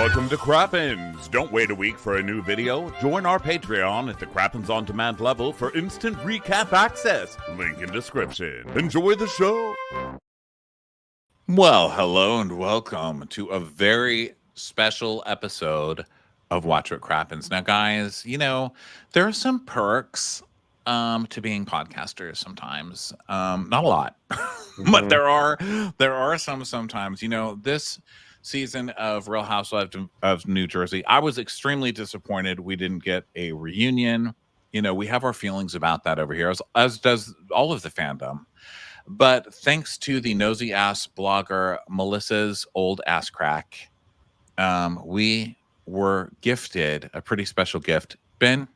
Welcome to Crappens. Don't wait a week for a new video. Join our Patreon at the Crappens On Demand level for instant recap access. Link in description. Enjoy the show. Well, hello and welcome to a very special episode of Watch What Crappens. Now, guys, you know, there are some perks to being podcasters sometimes. Not a lot, but there are some sometimes. You know, this season of Real Housewives of New Jersey, I was extremely disappointed we didn't get a reunion. You know, we have our feelings about that over here, as does all of the fandom. But thanks to the nosy ass blogger Melissa's old ass crack, we were gifted a pretty special gift. Ben?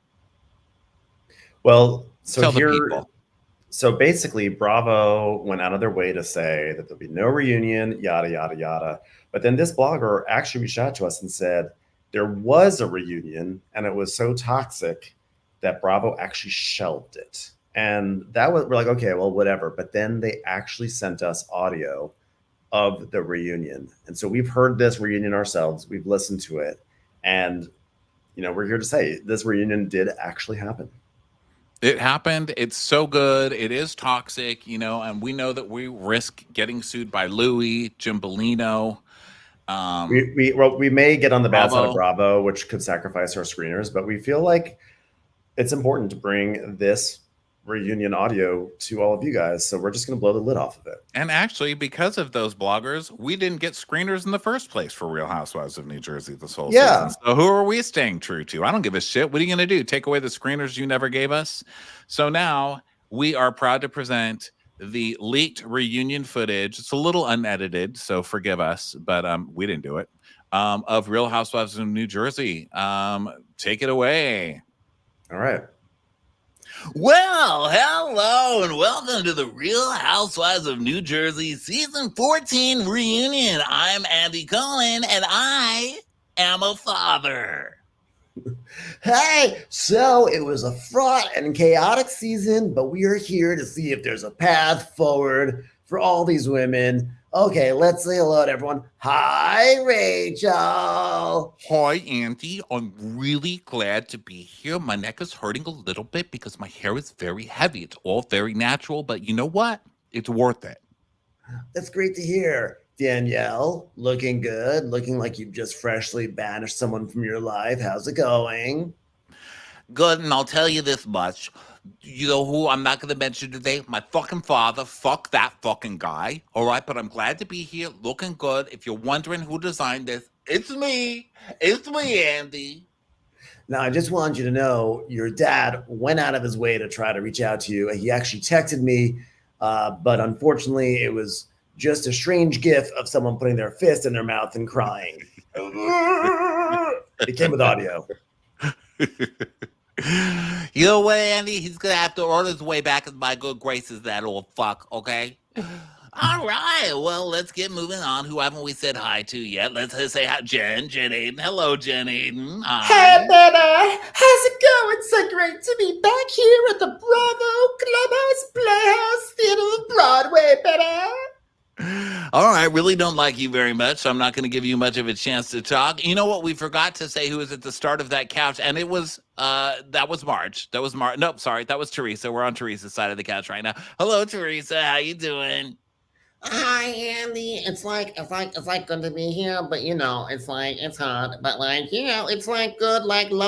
Well, Tell the people. So basically, Bravo went out of their way to say that there'll be no reunion, yada, yada, yada. But then this blogger actually reached out to us and said there was a reunion and it was so toxic that Bravo actually shelved it. And that was, we're like, okay, well, whatever. But then they actually sent us audio of the reunion. And so we've heard this reunion ourselves. We've listened to it. And, you know, we're here to say this reunion did actually happen. It happened. It's so good. It is toxic, you know, and we know that we risk getting sued by Louis, Jim Bellino. We may get on the bad side of Bravo. Bravo, which could sacrifice our screeners, but we feel like it's important to bring this reunion audio to all of you guys. So we're just going to blow the lid off of it. And actually, because of those bloggers, we didn't get screeners in the first place for Real Housewives of New Jersey this whole season. So who are we staying true to? I don't give a shit. What are you going to do? Take away the screeners you never gave us? So now we are proud to present the leaked reunion footage. It's a little unedited, so forgive us, but we didn't do it. Of Real Housewives of New Jersey. Take it away. All right. Well, hello and welcome to the Real Housewives of New Jersey Season 14 reunion. I'm Andy Cohen and I am a father. Hey, so it was a fraught and chaotic season, but we are here to see if there's a path forward for all these women. Okay, let's say hello to everyone. Hi, Rachel. Hi, Andy. I'm really glad to be here. My neck is hurting a little bit because my hair is very heavy. It's all very natural, but you know what? It's worth it. That's great to hear. Danielle, looking good, looking like you've just freshly banished someone from your life. How's it going? Good, and I'll tell you this much. You know who I'm not going to mention today? My fucking father. Fuck that fucking guy. All right, but I'm glad to be here, looking good. If you're wondering who designed this, it's me. It's me, Andy. Now, I just wanted you to know your dad went out of his way to try to reach out to you. He actually texted me, but unfortunately, it was just a strange gif of someone putting their fist in their mouth and crying. It came with audio. You know what, Andy? He's going to have to earn his way back in my good graces, that old fuck, okay? All right, well, let's get moving on. Who haven't we said hi to yet? Let's say hi, Jen Aiden. Hello, Jen Aiden. Hi. Hey, baby. How's it going? So great to be back here at the Bravo Clubhouse Playhouse Theater of Broadway, baby. All right, really don't like you very much, so I'm not going to give you much of a chance to talk. You know what? We forgot to say who was at the start of that couch, and it was, that was Marge. That was Nope, sorry, that was Teresa. We're on Teresa's side of the couch right now. Hello, Teresa. How you doing? Hi, Andy. It's like good to be here, but you know, it's hard, but it's good, love.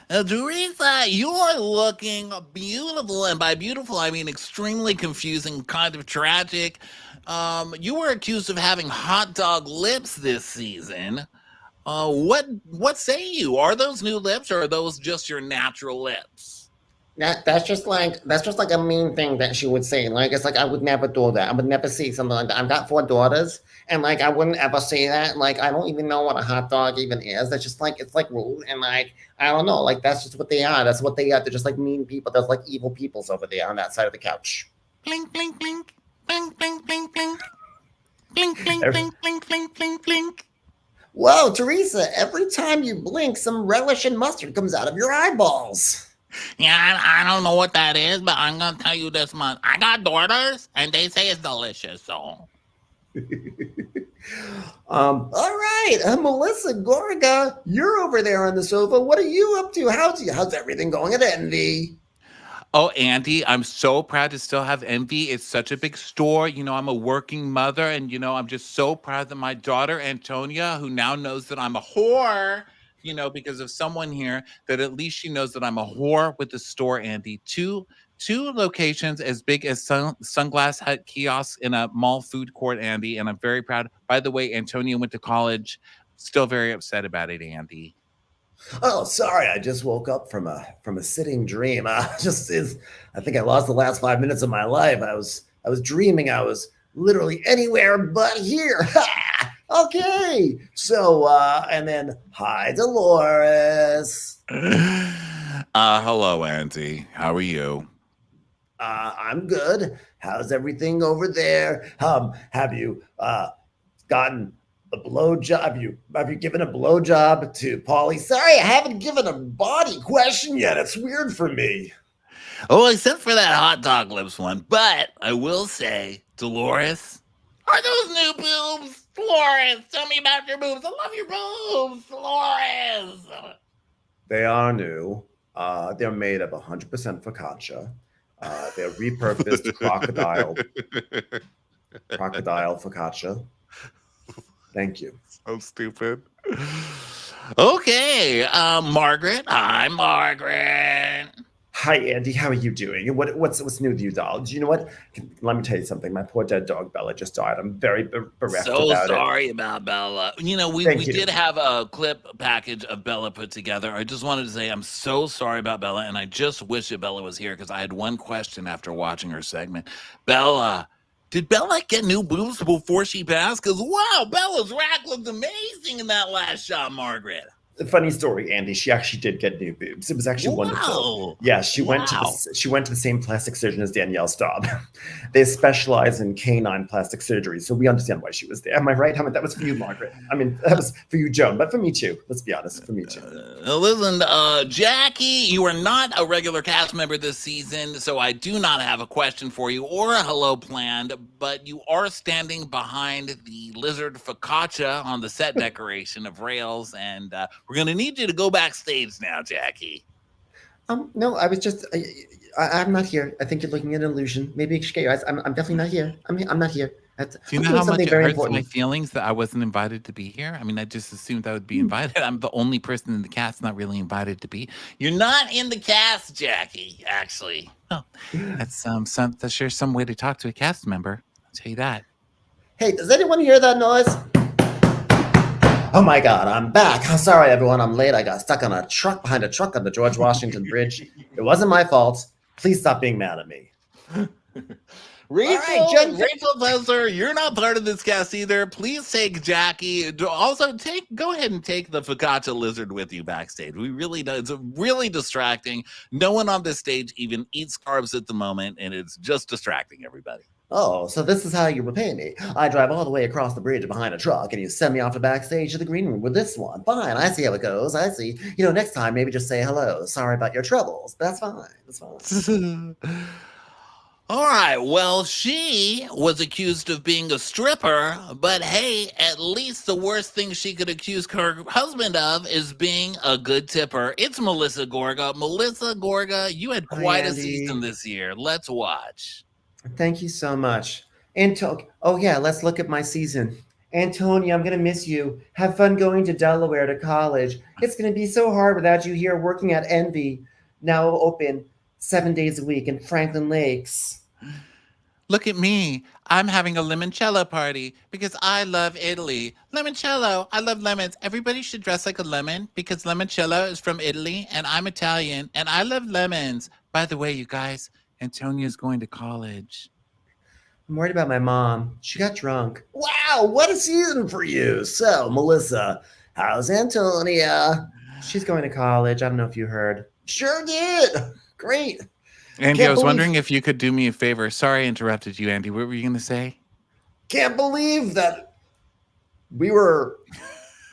Teresa, you're looking beautiful, and by beautiful, I mean extremely confusing, kind of tragic. You were accused of having hot dog lips this season. What say you? Are those new lips, or are those just your natural lips? That's just like a mean thing that she would say. Like, it's like I would never do that. I would never say something like that. I've got 4 daughters, and like I wouldn't ever say that. Like, I don't even know what a hot dog even is. That's just like, it's like rude, and like I don't know. Like, that's just what they are. That's what they are. They're just like mean people. There's like evil peoples over there on that side of the couch. Blink, blink, blink, blink, blink, blink, blink, blink, blink, blink, blink, blink, blink, blink. Whoa, Teresa! Every time you blink, some relish and mustard comes out of your eyeballs. Yeah, I don't know what that is, but I'm gonna tell you this much. I got daughters, and they say it's delicious, so. All right, Melissa Gorga, you're over there on the sofa. What are you up to? How's everything going at Envy? Oh, Andy, I'm so proud to still have Envy. It's such a big store. I'm a working mother, and I'm just so proud that my daughter Antonia, who now knows that I'm a whore, because of someone here, that at least she knows that I'm a whore with the store, Andy. Two locations as big as Sunglass Hut kiosks in a mall food court, Andy, and I'm very proud. By the way, Antonia went to college. Still very upset about it, Andy. Oh, sorry, I just woke up from a sitting dream. I think I lost the last 5 minutes of my life. I was dreaming I was literally anywhere but here. Okay, so and then hi, Dolores. Hello, Andy. How are you? I'm good. How's everything over there? Have you gotten a blowjob? Have you given a blowjob to Polly? Sorry, I haven't given a body question yet. It's weird for me. Oh, except for that hot dog lips one. But I will say, Dolores, are those new boobs? Dolores, tell me about your boobs. I love your boobs, Dolores. They are new. They're made of 100% focaccia. They're repurposed crocodile focaccia. Thank you. So stupid. Okay, Margaret. Hi, Margaret. Hi, Andy. How are you doing? What's new with you, doll? Do you know what? Let me tell you something. My poor dead dog Bella just died. I'm very bereft So about sorry about Bella. We did have a clip package of Bella put together. I just wanted to say I'm so sorry about Bella, and I just wish that Bella was here because I had one question after watching her segment. Bella, did Bella get new boobs before she passed? Because wow, Bella's rack looked amazing in that last shot, Margaret. Funny story, Andy. She actually did get new boobs. It was actually wonderful. Yeah, she went to the same plastic surgeon as Danielle Staub. They specialize in canine plastic surgery, so we understand why she was there. Am I right? That was for you, Margaret. That was for you, Joan, but for me too. Let's be honest, for me too. Listen, Jackie, you are not a regular cast member this season, so I do not have a question for you or a hello planned, but you are standing behind the lizard focaccia on the set decoration of Rails, and we're going to need you to go backstage now, Jackie. No, I was just, I'm not here. I think you're looking at an illusion. Maybe excuse your eyes. I'm definitely not here. I'm not here. Do you know how much it hurts my feelings that I wasn't invited to be here? I just assumed I would be invited. I'm the only person in the cast not really invited to be. You're not in the cast, Jackie, actually. Oh, that's sure some way to talk to a cast member. I'll tell you that. Hey, does anyone hear that noise? Oh my God, I'm back. I'm sorry, everyone. I'm late. I got stuck on behind a truck on the George Washington Bridge. It wasn't my fault. Please stop being mad at me. Rachel Fessler, you're not part of this cast either. Please take Jackie. Also, go ahead and take the focaccia lizard with you backstage. It's really distracting. No one on this stage even eats carbs at the moment, and it's just distracting everybody. Oh, so this is how you repay me. I drive all the way across the bridge behind a truck, and you send me off to backstage to the green room with this one. Fine, I see how it goes. I see. Next time, maybe just say hello. Sorry about your troubles. That's fine. That's fine. All right, well, she was accused of being a stripper, but hey, at least the worst thing she could accuse her husband of is being a good tipper. It's Melissa Gorga. Melissa Gorga, you had quite a season this year. Let's watch. Thank you so much. Oh yeah, let's look at my season. Antonia, I'm going to miss you. Have fun going to Delaware to college. It's going to be so hard without you here working at Envy, now open 7 days a week in Franklin Lakes. Look at me. I'm having a limoncello party because I love Italy. Limoncello. I love lemons. Everybody should dress like a lemon because limoncello is from Italy and I'm Italian and I love lemons. By the way, you guys, Antonia's going to college. I'm worried about my mom. She got drunk. Wow, what a season for you. So, Melissa, how's Antonia? She's going to college. I don't know if you heard. Sure did. Great. Andy, I was wondering if you could do me a favor. Sorry I interrupted you, Andy. What were you going to say? Can't believe that we were...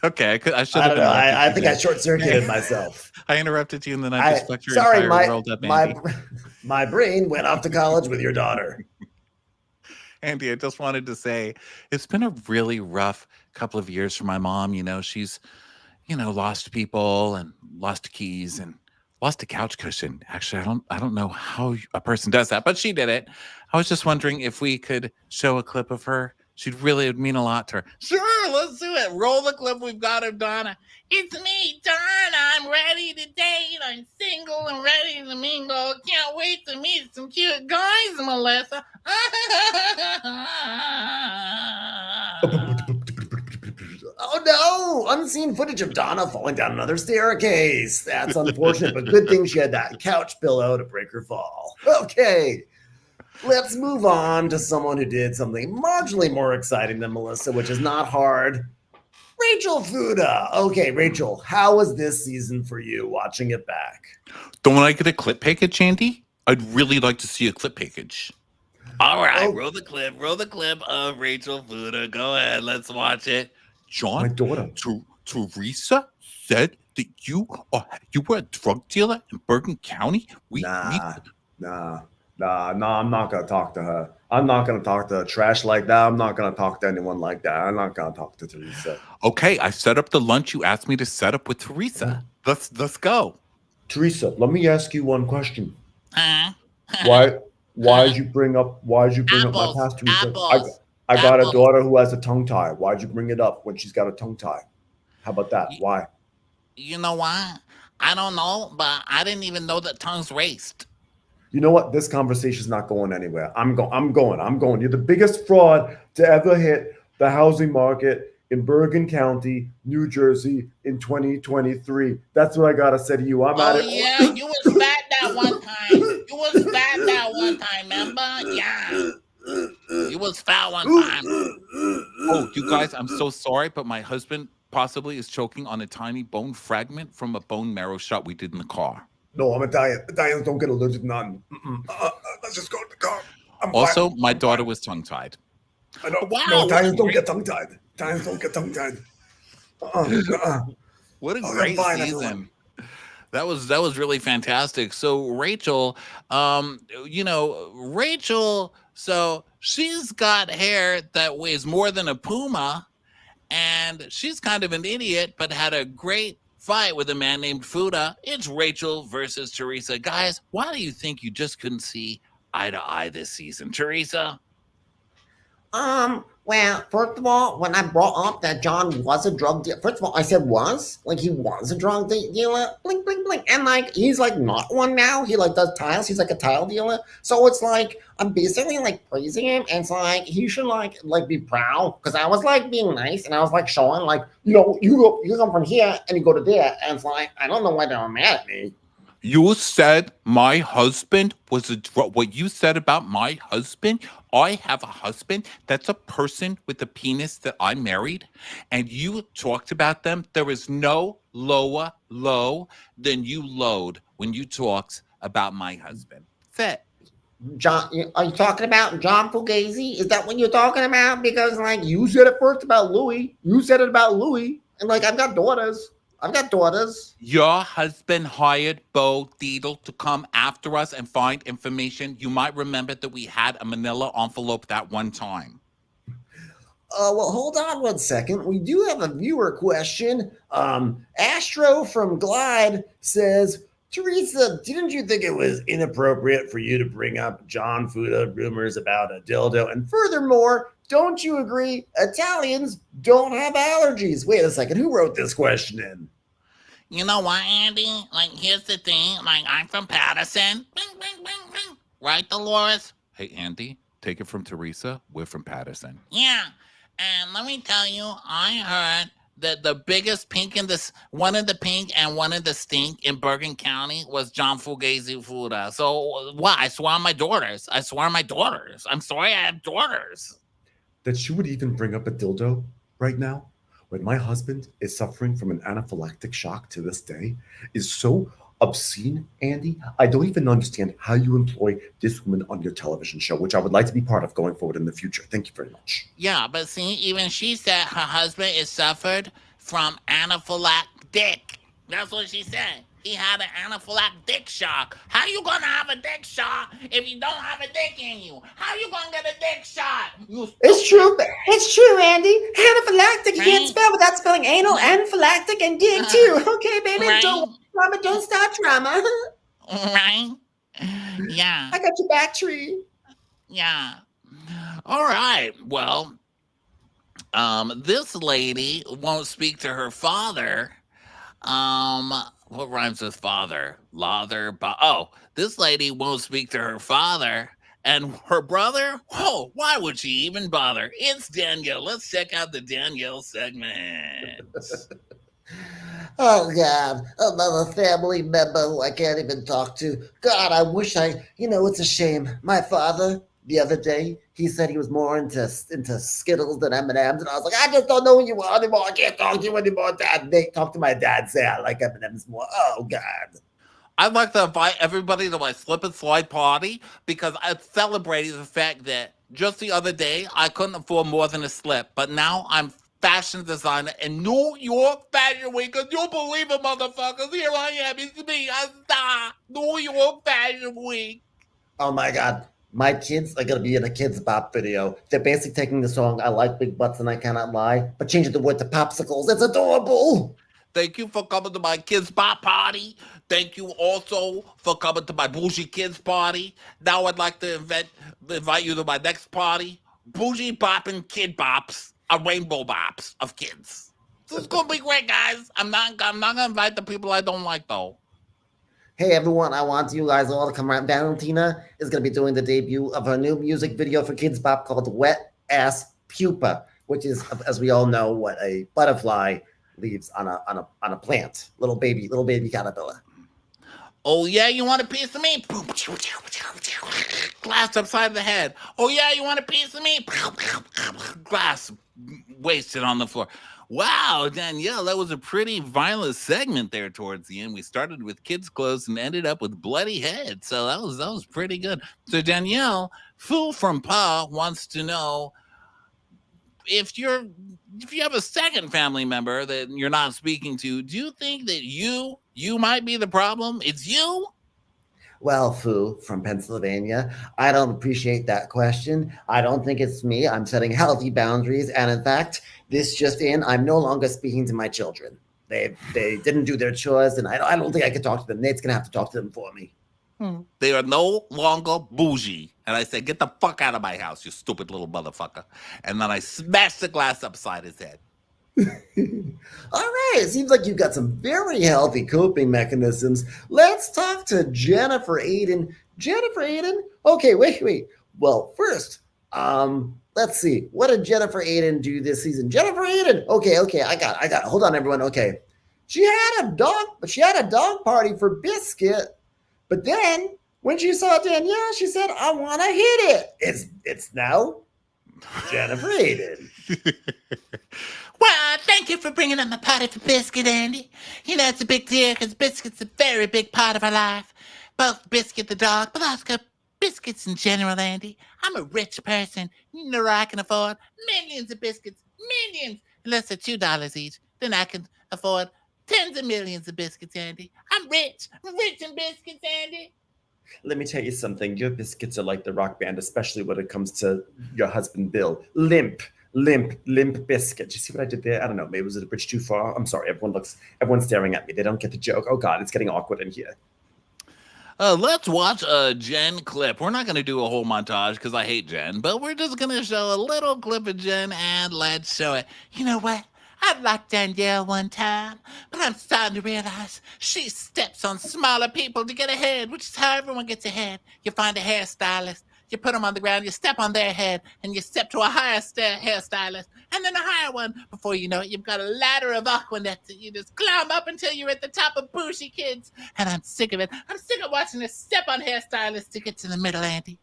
Okay, I should have. I think I short-circuited myself. I interrupted you, and then I just fucked your entire world up, Andy. My brain went off to college with your daughter. Andy, I just wanted to say it's been a really rough couple of years for my mom. She's, lost people and lost keys and lost a couch cushion. Actually, I don't know how a person does that, but she did it. I was just wondering if we could show a clip of her. She'd really would mean a lot to her. Sure, let's do it. Roll the clip. We've got her, Donna. It's me, Donna. I'm ready to date. I'm single and ready to mingle. Can't wait to meet some cute guys, Melissa. Oh no! Unseen footage of Donna falling down another staircase. That's unfortunate, but good thing she had that couch pillow to break her fall. Okay, let's move on to someone who did something marginally more exciting than Melissa, which is not hard. Rachel Fuda. Okay, Rachel, how was this season for you watching it back? Don't I get a clip package, Andy? I'd really like to see a clip package. All right, roll the clip. Roll the clip of Rachel Fuda. Go ahead. Let's watch it. John, My daughter. Teresa said that you were a drug dealer in Bergen County. Nah, I'm not gonna talk to her. I'm not gonna talk to trash like that. I'm not gonna talk to anyone like that. I'm not gonna talk to Teresa. Okay, I set up the lunch you asked me to set up with Teresa. Let's go. Teresa, let me ask you one question. Huh? Why'd you bring up my Apples, past, Teresa? apples, I got a apples. daughter who has a tongue tie. Why'd you bring it up when she's got a tongue tie? How about that? Y- Why? You know why? I don't know, but I didn't even know that tongues raced. You know what? This conversation's not going anywhere. I'm going. You're the biggest fraud to ever hit the housing market in Bergen County, New Jersey in 2023. That's what I gotta say to you. I'm at Oh it. yeah, you was fat that one time. You was fat that one time, remember? Yeah. You was fat one time. Oh, you guys, I'm so sorry, but my husband possibly is choking on a tiny bone fragment from a bone marrow shot we did in the car. No, I'm Italian. Italians don't get allergic to nothing. Let's just go to the car. I'm fine. Also, my I'm daughter fine. was tongue-tied. I know. Wow, No, what Italians a don't great- get tongue-tied. Italians don't get tongue-tied. What a Oh, great fine, season. everyone. That was really fantastic. So Rachel, Rachel, so she's got hair that weighs more than a puma, and she's kind of an idiot, but had a great fight with a man named Fuda. It's Rachel versus Teresa. Guys, why do you think you just couldn't see eye to eye this season? Teresa? Well, first of all, when I brought up that John was a drug dealer, first of all, I said was, like he was a drug dealer, blink, blink, blink. And like, he's like not one now. He like does tiles. He's like a tile dealer. So it's like, I'm basically like praising him. And it's like, he should like be proud. Cause I was like being nice and I was like showing like, you come from here and you go to there. And it's like, I don't know why they're mad at me. You said my husband was a what you said about my husband? I have a husband. That's a person with a penis that I married. And you talked about them. There is no lower low than you load when you talked about my husband. That's it. John, are you talking about John Fugazi? Is that what you're talking about? Because like you said it first about Louis. You said it about Louis. And like I've got daughters. Your husband hired Bo Dietl to come after us and find information. You might remember that we had a manila envelope that one time. Well, hold on one second. We do have a viewer question. Astro from Glide says, Teresa, didn't you think it was inappropriate for you to bring up John Fuda rumors about a dildo? And furthermore, don't you agree Italians don't have allergies? Wait a second. Who wrote this question in? You know what, Andy? Like, here's the thing. Like, I'm from Patterson. Bing, bing, bing, bing. Right, Dolores? Hey, Andy, take it from Teresa. We're from Patterson. Yeah. And let me tell you, I heard that the biggest pink in this, one in the pink and one in the stink in Bergen County was John Fugazi Fuda. So, what? I swear on my daughters. I'm sorry I have daughters. That she would even bring up a dildo right now when my husband is suffering from an anaphylactic shock to this day is so obscene, Andy. I don't even understand how you employ this woman on your television show, which I would like to be part of going forward in the future. Thank you very much. Yeah, but see, even she said her husband is suffered from anaphylactic. That's what she said. he had an anaphylactic dick shock. How you gonna have a dick shock if you don't have a dick in you? How you gonna get a dick shot? You It's true. It's true, Andy. Anaphylactic. You can't right? spell without spelling anal, anaphylactic, and dick too. Okay, baby. Right? Don't start trauma. Right? Yeah. I got your back tree. Yeah. All right. Well, this lady won't speak to her father. What rhymes with father? This lady won't speak to her father. And her brother? Oh, why would she even bother? It's Danielle. Let's check out the Danielle segment. Oh God, another family member who I can't even talk to. God, I wish it's a shame. My father, the other day, he said he was more into Skittles than M&Ms, and I was like, I just don't know who you are anymore. I can't talk to you anymore, Dad. They talk to my dad, say I like M&Ms more. Oh God. I'd like to invite everybody to my slip and slide party because I'm celebrating the fact that just the other day I couldn't afford more than a slip, but now I'm fashion designer in New York Fashion Week. Cause you believe it, motherfuckers? Here I am. It's me, a star. New York Fashion Week. Oh my God. My kids are gonna be in a Kids Bop video. They're basically taking the song "I Like Big Butts and I Cannot Lie," but changing the word to popsicles. It's adorable. Thank you for coming to my kids' bop party. Thank you also for coming to my bougie kids party. Now I'd like to invite you to my next party, Bougie Boppin' Kid Bops, a rainbow bops of kids. This is gonna be great, guys. I'm not gonna invite the people I don't like though. Hey everyone, I want you guys all to come around. Valentina is going to be doing the debut of her new music video for Kids Bop called Wet Ass Pupa, which is, as we all know, what a butterfly leaves on a plant. Little baby caterpillar. Oh yeah, you want a piece of me? Glass upside the head. Oh yeah, you want a piece of me? Glass wasted on the floor. Wow, Danielle, that was a pretty violent segment there towards the end. We started with kids' clothes and ended up with bloody head. So that was pretty good. So Danielle, Fool from Pa wants to know if you have a second family member that you're not speaking to, do you think that you might be the problem? It's you? Well, Foo from Pennsylvania, I don't appreciate that question. I don't think it's me. I'm setting healthy boundaries. And in fact, this just in, I'm no longer speaking to my children. They didn't do their chores, and I don't think I can talk to them. Nate's going to have to talk to them for me. They are no longer bougie. And I said, get the fuck out of my house, you stupid little motherfucker. And then I smashed the glass upside his head. All right, it seems like you've got some very healthy coping mechanisms. Let's talk to Jennifer Aiden. Jennifer Aiden? Okay, wait. Well, first, let's see. What did Jennifer Aiden do this season? Jennifer Aiden. Okay, I got it. Hold on, everyone. Okay. She had a dog party for Biscuit, but then when she saw Danielle, she said, I want to hit it. It's now Jennifer Aiden. Well, thank you for bringing up my party for Biscuit, Andy. You know, it's a big deal because Biscuit's a very big part of our life. Both Biscuit the dog, but also biscuits in general, Andy. I'm a rich person. You know I can afford millions of biscuits. Millions! Unless they're $2 each. Then I can afford tens of millions of biscuits, Andy. I'm rich. I'm rich in biscuits, Andy. Let me tell you something. Your biscuits are like the rock band, especially when it comes to your husband, Bill. Limp biscuit. Do you see what I did there? I don't know. Maybe was it a bridge too far? I'm sorry. Everyone's staring at me. They don't get the joke. Oh God, it's getting awkward in here. Let's watch a Jen clip. We're not going to do a whole montage because I hate Jen, but we're just going to show a little clip of Jen and let's show it. You know what? I liked Danielle one time, but I'm starting to realize she steps on smaller people to get ahead, which is how everyone gets ahead. You find a hairstylist, you put them on the ground, you step on their head, and you step to a higher hairstylist, and then a higher one. Before you know it, you've got a ladder of Aquanet that you just climb up until you're at the top of Bougie Kids. And I'm sick of it. I'm sick of watching this step on hairstylists to get to the middle, Andy.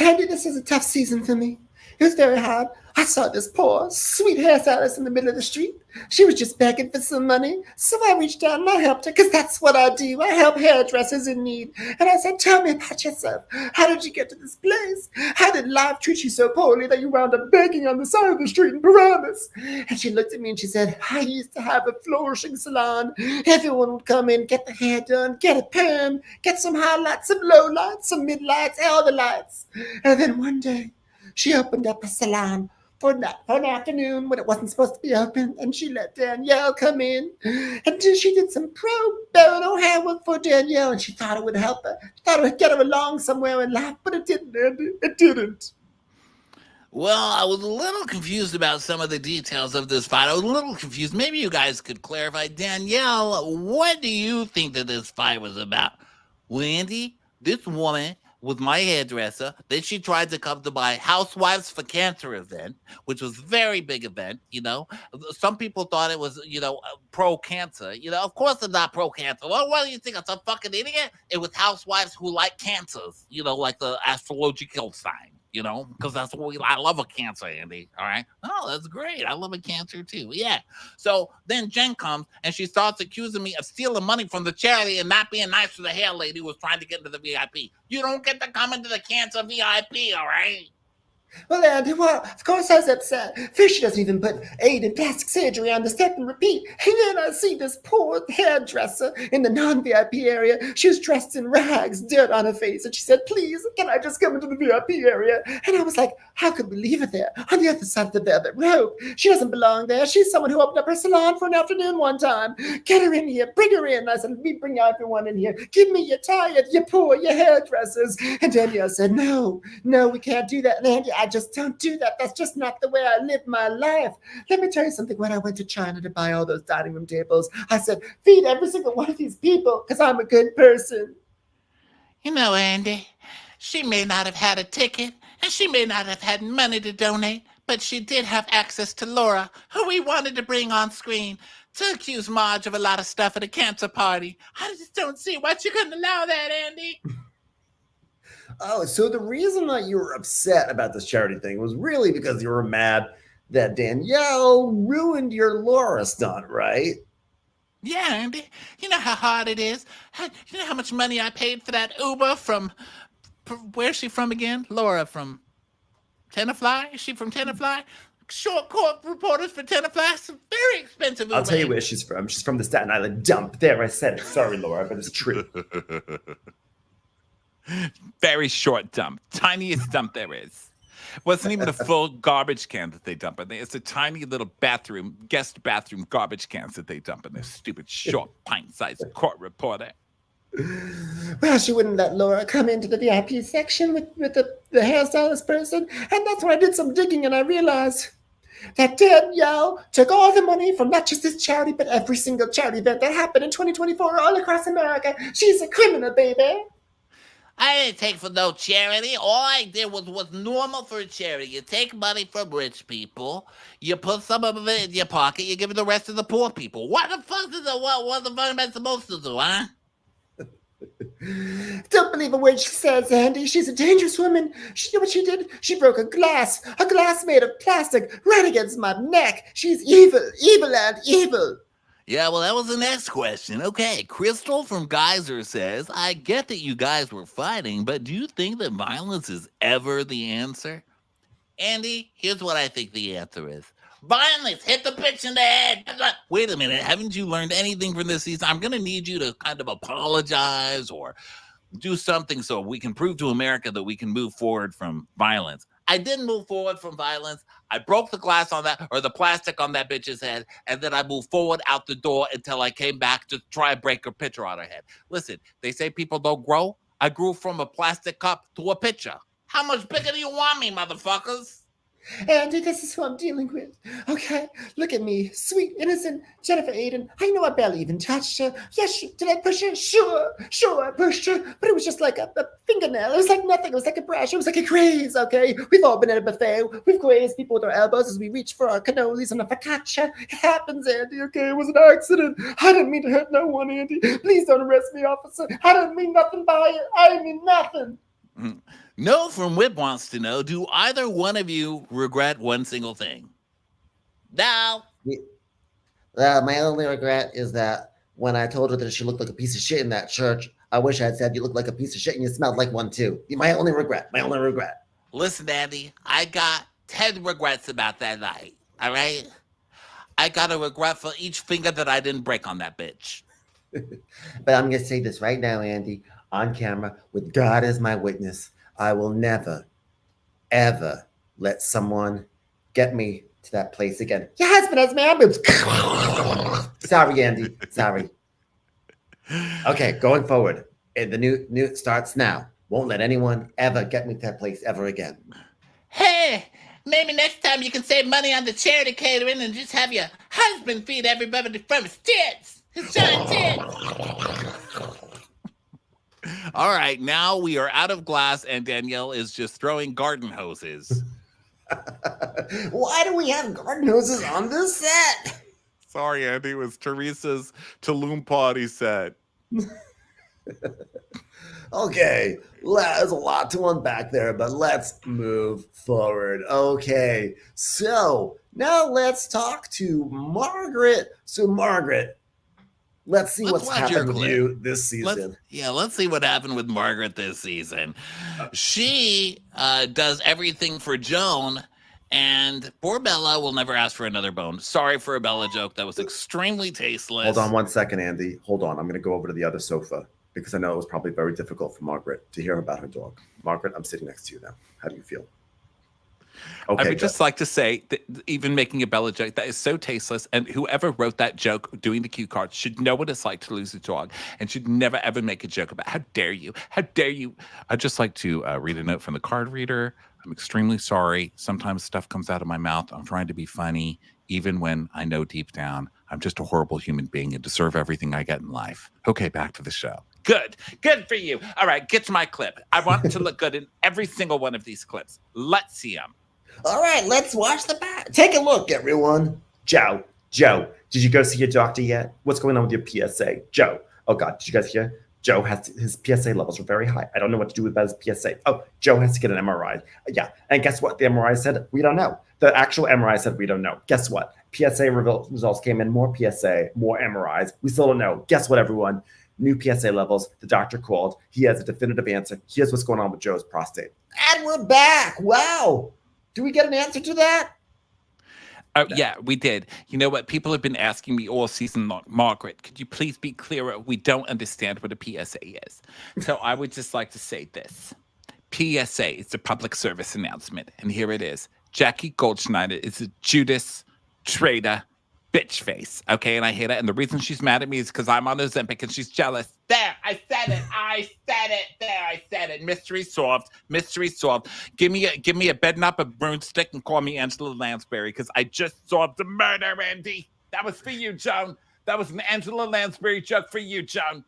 Andy, this is a tough season for me. It was very hard. I saw this poor, sweet hairstylist in the middle of the street. She was just begging for some money. So I reached out and I helped her because that's what I do. I help hairdressers in need. And I said, tell me about yourself. How did you get to this place? How did life treat you so poorly that you wound up begging on the side of the street in Paramus? And she looked at me and she said, I used to have a flourishing salon. Everyone would come in, get the hair done, get a perm, get some highlights, some lowlights, some midlights, all the lights. And then one day, she opened up a salon for an afternoon when it wasn't supposed to be open, and she let Danielle come in. And she did some pro bono hair work for Danielle, and she thought it would help her. She thought it would get her along somewhere in life, but it didn't, Andy. It didn't. Well, I was a little confused about some of the details of this fight. I was a little confused. Maybe you guys could clarify. Danielle, what do you think that this fight was about? Well, Andy, this woman was my hairdresser. Then she tried to come to my Housewives for Cancer event, which was a very big event, you know. Some people thought it was, pro-cancer. Of course I'm not pro-cancer. Well, what do you think? I'm some fucking idiot? It was housewives who like cancers, like the astrological sign. Because that's what I love a cancer, Andy. All right. Oh, that's great. I love a cancer too. Yeah. So then Jen comes and she starts accusing me of stealing money from the charity and not being nice to the hair lady who was trying to get into the VIP. You don't get to come into the cancer VIP, all right? Well, Andy, of course I was upset. First, she doesn't even put aid in plastic surgery on the step and repeat. And then I see this poor hairdresser in the non-VIP area. She was dressed in rags, dirt on her face, and she said, please, can I just come into the VIP area? And I was like, how could we leave her there on the other side of the velvet rope? She doesn't belong there. She's someone who opened up her salon for an afternoon one time. Get her in here. Bring her in. I said, let me bring everyone in here. Give me your tired, your poor, your hairdressers. And Danielle said, no, we can't do that. And Andy, I just don't do that. That's just not the way I live my life. Let me tell you something. When I went to China to buy all those dining room tables, I said, feed every single one of these people because I'm a good person. Andy, she may not have had a ticket and she may not have had money to donate, but she did have access to Laura, who we wanted to bring on screen to accuse Marge of a lot of stuff at a cancer party. I just don't see why she couldn't allow that, Andy. Oh, so the reason that you were upset about this charity thing was really because you were mad that Danielle ruined your Laura stunt, right? Yeah, Andy. You know how hard it is? You know how much money I paid for that Uber from where's she from again? Laura from Tenafly? Is she from Tenafly? Short court reporters for Tenafly. It's a very expensive Uber. I'll tell you where she's from. She's from the Staten Island dump. There, I said it. Sorry, Laura, but it's true. Very short dump. Tiniest dump there is. Wasn't even a full garbage can that they dump in there. It's a tiny little guest bathroom garbage cans that they dump in there. Stupid short pint-sized court reporter. Well, she wouldn't let Laura come into the VIP section with the hairstylist person. And that's when I did some digging and I realized that Danielle took all the money from not just this charity, but every single charity event that happened in 2024 all across America. She's a criminal, baby. I didn't take for no charity. All I did was what's normal for a charity. You take money from rich people, you put some of it in your pocket, you give it the rest to the poor people. What the fuck what the fuck am I supposed to do, huh? Don't believe a word she says, Andy. She's a dangerous woman. You know what she did? She broke a glass made of plastic right against my neck. She's evil and evil. Yeah, well, that was the next question. Okay, Crystal from Geyser says, I get that you guys were fighting, but do you think that violence is ever the answer? Andy, here's what I think the answer is. Violence, hit the bitch in the head. Wait a minute, haven't you learned anything from this season? I'm going to need you to kind of apologize or do something so we can prove to America that we can move forward from violence. I didn't move forward from violence. I broke the glass on that, or the plastic on that bitch's head, and then I moved forward out the door until I came back to try and break her pitcher on her head. Listen, they say people don't grow. I grew from a plastic cup to a pitcher. How much bigger do you want me, motherfuckers? Andy, this is who I'm dealing with. Okay, look at me. Sweet, innocent Jennifer Aiden. I know I barely even touched her. Yes, did I push her? Sure, I pushed her. But it was just like a fingernail. It was like nothing. It was like a brush. It was like a graze, okay? We've all been at a buffet. We've grazed people with our elbows as we reach for our cannolis and a focaccia. It happens, Andy, okay? It was an accident. I didn't mean to hurt no one, Andy. Please don't arrest me, officer. I didn't mean nothing by it. I didn't mean nothing. No from Whip wants to know, do either one of you regret one single thing? No. My only regret is that when I told her that she looked like a piece of shit in that church, I wish I had said you looked like a piece of shit and you smelled like one too. My only regret. My only regret. Listen, Andy, I got 10 regrets about that night. All right? I got a regret for each finger that I didn't break on that bitch. But I'm going to say this right now, Andy, on camera, with God as my witness. I will never, ever let someone get me to that place again. Your husband has man boobs. Sorry, Andy. Sorry. Okay, going forward. And the new starts now. Won't let anyone ever get me to that place ever again. Hey, maybe next time you can save money on the charity catering and just have your husband feed everybody from his tits. His giant tits. All right, now we are out of glass and Danielle is just throwing garden hoses. Why do we have garden hoses on this set? Sorry, Andy. It was Teresa's Tulum party set. Okay, there's a lot to unpack there, but let's move forward. Okay, so now let's talk to Margaret. So, Margaret, let's see what's happened with you this season. Let's see what happened with Margaret this season. She does everything for Joan, and poor Bella will never ask for another bone. Sorry for a Bella joke. That was extremely tasteless. Hold on 1 second, Andy. Hold on. I'm going to go over to the other sofa because I know it was probably very difficult for Margaret to hear about her dog. Margaret, I'm sitting next to you now. How do you feel? Okay, I would just like to say that even making a Bella joke, that is so tasteless. And whoever wrote that joke doing the cue cards should know what it's like to lose a dog and should never, ever make a joke about, how dare you? How dare you? I'd just like to read a note from the card reader. I'm extremely sorry. Sometimes stuff comes out of my mouth. I'm trying to be funny, even when I know deep down I'm just a horrible human being and deserve everything I get in life. Okay, back to the show. Good for you. All right, get to my clip. I want to look good in every single one of these clips. Let's see them. All right, let's watch the back. Take a look, everyone. Joe, did you go see your doctor yet? What's going on with your PSA? Joe, oh God, did you guys hear? Joe his PSA levels are very high. I don't know what to do about his PSA. Oh, Joe has to get an MRI. Yeah, and guess what? The MRI said we don't know. The actual MRI said we don't know. Guess what? PSA results came in, more PSA, more MRIs. We still don't know. Guess what, everyone? New PSA levels. The doctor called. He has a definitive answer. Here's what's going on with Joe's prostate. And we're back. Wow. Do we get an answer to that? Oh, yeah, we did. You know what? People have been asking me all season long, Margaret, could you please be clearer? We don't understand what a PSA is. So I would just like to say this. PSA is a public service announcement, and here it is. Jackie Goldschneider is a Judas traitor bitch face, okay? And I hate it. And the reason she's mad at me is because I'm on Ozempic and she's jealous. There, I said it. There, I said it. Mystery solved. Give me a bed nap, a broomstick, and call me Angela Lansbury because I just solved the murder, Andy. That was for you, Joan. That was an Angela Lansbury joke for you, Joan.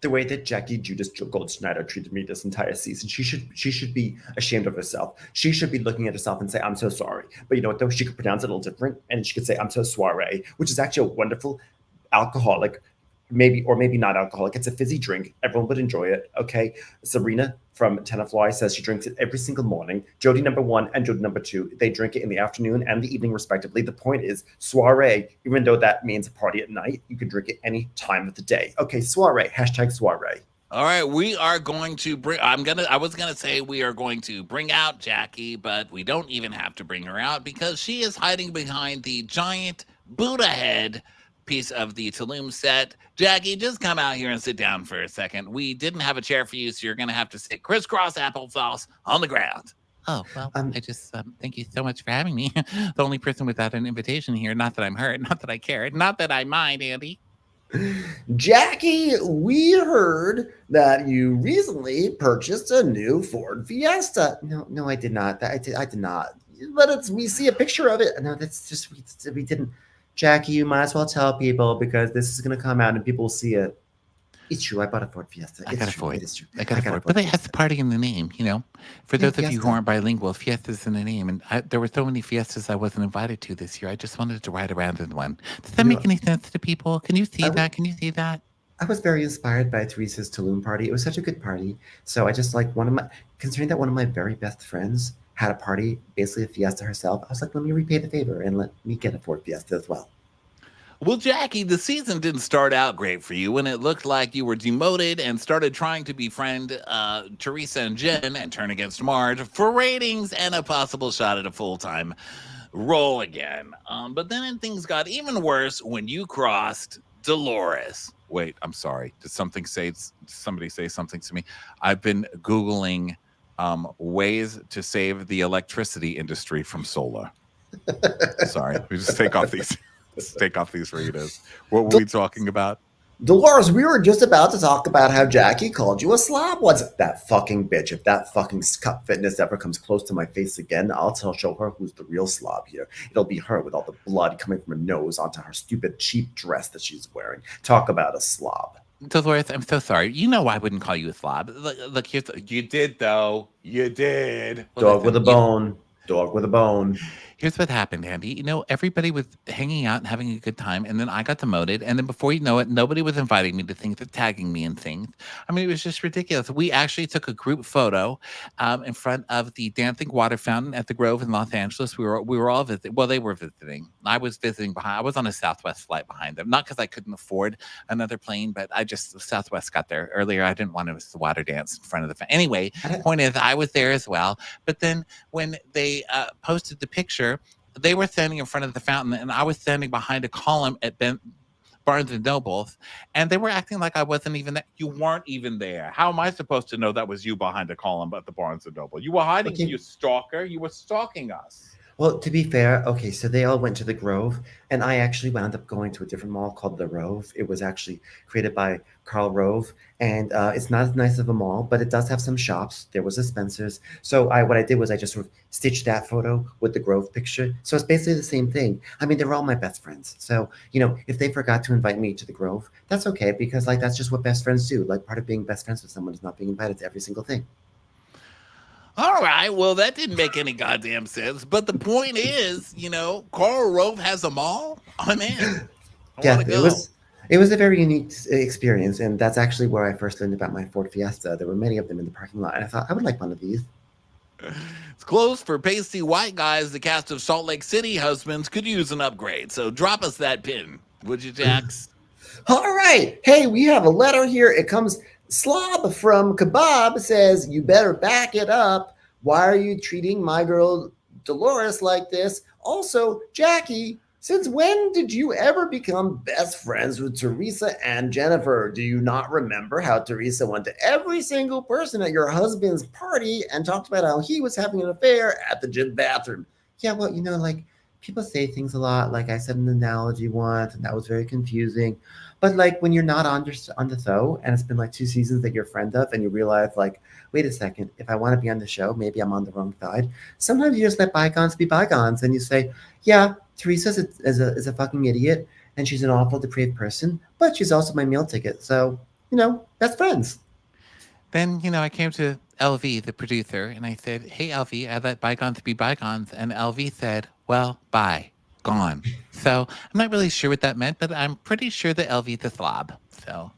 The way that Jackie Judas Goldschneider treated me this entire season, she should be ashamed of herself. She should be looking at herself and say, I'm so sorry. But you know what, though? She could pronounce it a little different, and she could say, I'm so soiree, which is actually a wonderful alcoholic, maybe or maybe not alcoholic. It's a fizzy drink. Everyone would enjoy it, okay? Serena from Tenafly says she drinks it every single morning. Jody number 1 and Jody number 2, they drink it in the afternoon and the evening, respectively. The point is, soiree, even though that means a party at night, you can drink it any time of the day. Okay, soiree, hashtag soiree. All right, we are going to bring, I was going to say we are going to bring out Jackie, but we don't even have to bring her out because she is hiding behind the giant Buddha head piece of the Tulum set. Jackie, just come out here and sit down for a second. We didn't have a chair for you, so you're going to have to sit crisscross applesauce on the ground. Oh, well, I just thank you so much for having me. The only person without an invitation here. Not that I'm hurt, not that I care, not that I mind, Andy. Jackie, we heard that you recently purchased a new Ford Fiesta. No, I did not. I did not. But we see a picture of it. No, that's just we didn't. Jackie, you might as well tell people because this is going to come out and people will see it. It's true. I bought a Ford Fiesta. I got a Ford. But it has the party in the name, you know. For those of you who aren't bilingual, Fiesta's in the name. And there were so many Fiestas I wasn't invited to this year. I just wanted to ride around in one. Does that make any sense to people? Can you see that? Can you see that? I was very inspired by Teresa's Tulum party. It was such a good party. So I just like one of my, considering that one of my very best friends had a party, basically a fiesta herself, I was like, let me repay the favor and let me get a Ford Fiesta as well. Well, Jackie, the season didn't start out great for you, and it looked like you were demoted and started trying to befriend Teresa and Jen and turn against Marge for ratings and a possible shot at a full-time role again. But then things got even worse when you crossed Dolores. Wait, I'm sorry. Did somebody say something to me? I've been Googling ways to save the electricity industry from solar. Sorry, we just take off these. Take off these readers. What were we talking about? Dolores, we were just about to talk about how Jackie called you a slob once. That fucking bitch. If that fucking Cup Fitness ever comes close to my face again, show her who's the real slob here. It'll be her with all the blood coming from her nose onto her stupid cheap dress that she's wearing. Talk about a slob. Dolores, I'm so sorry. You know I wouldn't call you a slob. Look here's, you did though. You did. Dog with a bone. Dog with a bone. Here's what happened, Andy. You know, everybody was hanging out and having a good time, and then I got demoted, and then before you know it, nobody was inviting me to things or tagging me in things. I mean, it was just ridiculous. We actually took a group photo in front of the dancing water fountain at the Grove in Los Angeles. We were all visiting. Well, they were visiting. I was visiting behind. I was on a Southwest flight behind them, not because I couldn't afford another plane, but Southwest got there earlier. I didn't want to miss the water dance in front of the fountain. Anyway, point is, I was there as well. But then when they posted the picture, they were standing in front of the fountain, and I was standing behind a column at Barnes and Noble's, and they were acting like I wasn't even there. You weren't even there. How am I supposed to know that was you behind a column at the Barnes and Noble? You were hiding, okay. You stalker. You were stalking us. Well, to be fair, okay, so they all went to the Grove, and I actually wound up going to a different mall called the Rove. It was actually created by Karl Rove, and it's not as nice of a mall, but it does have some shops. There was a Spencer's. So what I did was I just sort of stitched that photo with the Grove picture. So it's basically the same thing. I mean, they're all my best friends. So, you know, if they forgot to invite me to the Grove, that's okay, because like that's just what best friends do. Like part of being best friends with someone is not being invited to every single thing. All right, well, that didn't make any goddamn sense. But the point is, you know, Karl Rove has a mall. I'm in. Yeah, it was a very unique experience, and that's actually where I first learned about my Ford Fiesta. There were many of them in the parking lot, and I thought I would like one of these. It's close for pasty white guys. The cast of Salt Lake City Husbands could use an upgrade, so drop us that pin, would you, Jax? All right. Hey, we have a letter here. It comes... Slob from Kebab says, you better back it up. Why are you treating my girl Dolores like this? Also, Jackie, since when did you ever become best friends with Teresa and Jennifer? Do you not remember how Teresa went to every single person at your husband's party and talked about how he was having an affair at the gym bathroom? Yeah, well, you know, like people say things a lot. Like I said an analogy once, and that was very confusing. But like when you're not on the show, and it's been like 2 seasons that you're a friend of, and you realize like, wait a second, if I want to be on the show, maybe I'm on the wrong side. Sometimes you just let bygones be bygones, and you say, yeah, Teresa is a fucking idiot, and she's an awful depraved person, but she's also my meal ticket. So, you know, best friends. Then, you know, I came to LV, the producer, and I said, hey, LV, I let bygones be bygones. And LV said, well, bye. Gone. So I'm not really sure what that meant, but I'm pretty sure that LV's a slob. So,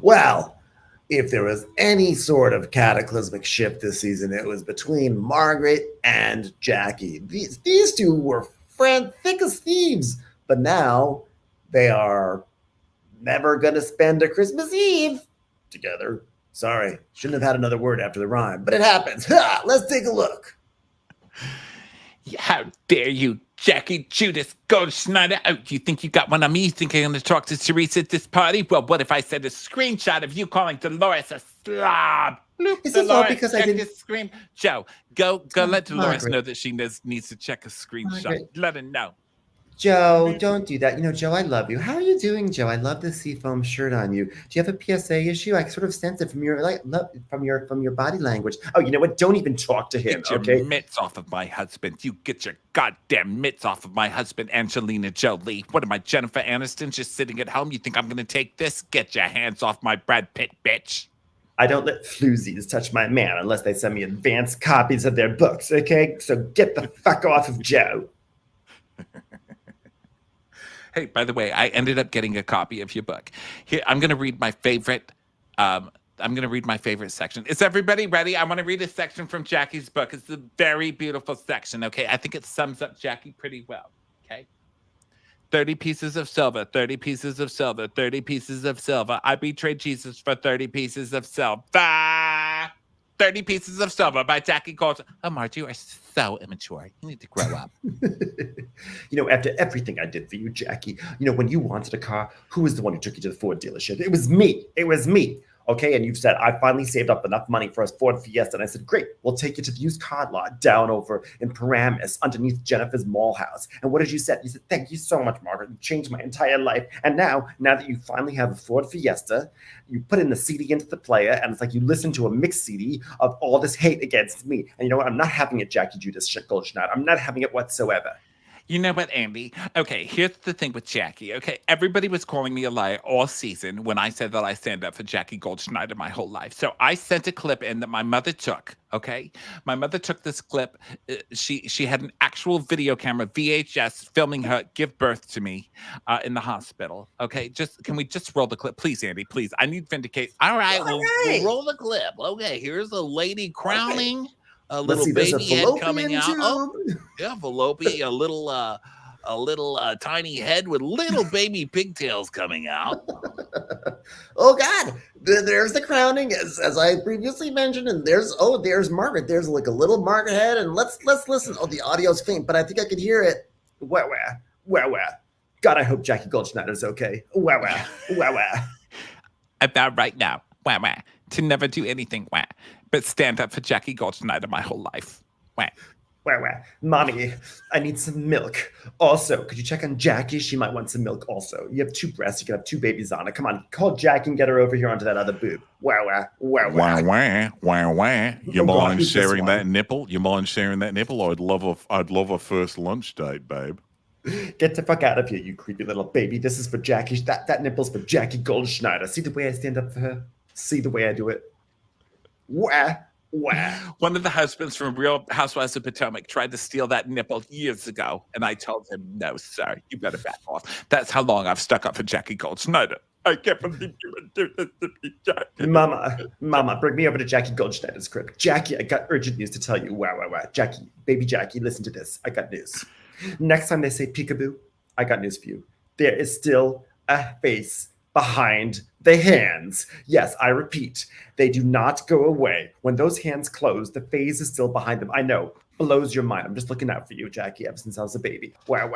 well, if there was any sort of cataclysmic shift this season, it was between Margaret and Jackie. These two were friends, thick as thieves, but now they are never gonna spend a Christmas Eve together. Sorry, shouldn't have had another word after the rhyme, but it happens. Ha! Let's take a look. How dare you, Jackie Judas Goldschneider? Oh, you think you got one on me? You think I'm going to talk to Teresa at this party? Well, what if I sent a screenshot of you calling Dolores a slob? Is this all because I didn't scream? Joe, go let Dolores know that she needs to check a screenshot. Margaret. Let her know. Joe, don't do that. You know, Joe, I love you. How are you doing, Joe? I love the seafoam shirt on you. Do you have a PSA issue? I sort of sense it from your body language. Oh, you know what? Don't even talk to him. Get your mitts off of my husband. You get your goddamn mitts off of my husband, Angelina Jolie. What am I, Jennifer Aniston, just sitting at home? You think I'm going to take this? Get your hands off my Brad Pitt, bitch. I don't let floozies touch my man unless they send me advanced copies of their books, okay? So get the fuck off of Joe. Hey, by the way, I ended up getting a copy of your book. Here, I'm going to read my favorite I'm going to read my favorite section. Is everybody ready? I want to read a section from Jackie's book. It's a very beautiful section, okay? I think it sums up Jackie pretty well, okay? 30 pieces of silver, 30 pieces of silver, 30 pieces of silver. I betrayed Jesus for 30 pieces of silver. 30 pieces of silver by Jackie Goldschneider. Oh, Marge, you are so immature. You need to grow up. After everything I did for you, Jackie, when you wanted a car, who was the one who took you to the Ford dealership? It was me. It was me. Okay, and you've said, I finally saved up enough money for a Ford Fiesta. And I said, great, we'll take you to the used car lot down over in Paramus underneath Jennifer's mall house. And what did you say? You said, thank you so much, Margaret. You changed my entire life. And now that you finally have a Ford Fiesta, you put in the CD into the player, and it's like you listen to a mixed CD of all this hate against me. And you know what? I'm not having it, Jackie Judas Goldschneider. I'm not having it whatsoever. You know what, Andy? Okay, here's the thing with Jackie. Okay, everybody was calling me a liar all season when I said that I stand up for Jackie Goldschneider my whole life. So I sent a clip in that my mother took. Okay, my mother took this clip. She had an actual video camera, VHS, filming her give birth to me in the hospital. Okay, can we just roll the clip, please, Andy? Please, I need vindicate. All right, we'll roll the clip. Okay, here's a lady crowning. Okay. A little baby head coming out. Tube. Oh, yeah, fallopian. A little tiny head with little baby pigtails coming out. Oh God, there's the crowning, as I previously mentioned, and there's Margaret. There's like a little Margaret head, and let's listen. Oh, the audio's faint, but I think I can hear it. Wah. God, I hope Jackie Goldschneider's okay. Wah. About right now, wah, to never do anything, wah, but stand up for Jackie Goldschneider my whole life. Wah. Mommy, I need some milk. Also, could you check on Jackie? She might want some milk also. You have 2 breasts. You can have 2 babies on it. Come on, call Jackie and get her over here onto that other boob. Wah. You mind sharing that nipple? Or I'd love a first lunch date, babe. Get the fuck out of here, you creepy little baby. This is for Jackie. That nipple's for Jackie Goldschneider. See the way I stand up for her? See the way I do it? Wah. One of the husbands from Real Housewives of Potomac tried to steal that nipple years ago, and I told him, no, sir, you better back off. That's how long I've stuck up for Jackie Goldschneider. I can't believe you would do this to me, Jackie. Mama, bring me over to Jackie Goldschneider's crib. Jackie, I got urgent news to tell you. Wah. Jackie, baby Jackie, listen to this. I got news. Next time they say peekaboo, I got news for you. There is still a face behind the hands. Yes, I repeat, they do not go away. When those hands close, the face is still behind them. I know, blows your mind. I'm just looking out for you, Jackie, ever since I was a baby. Wah.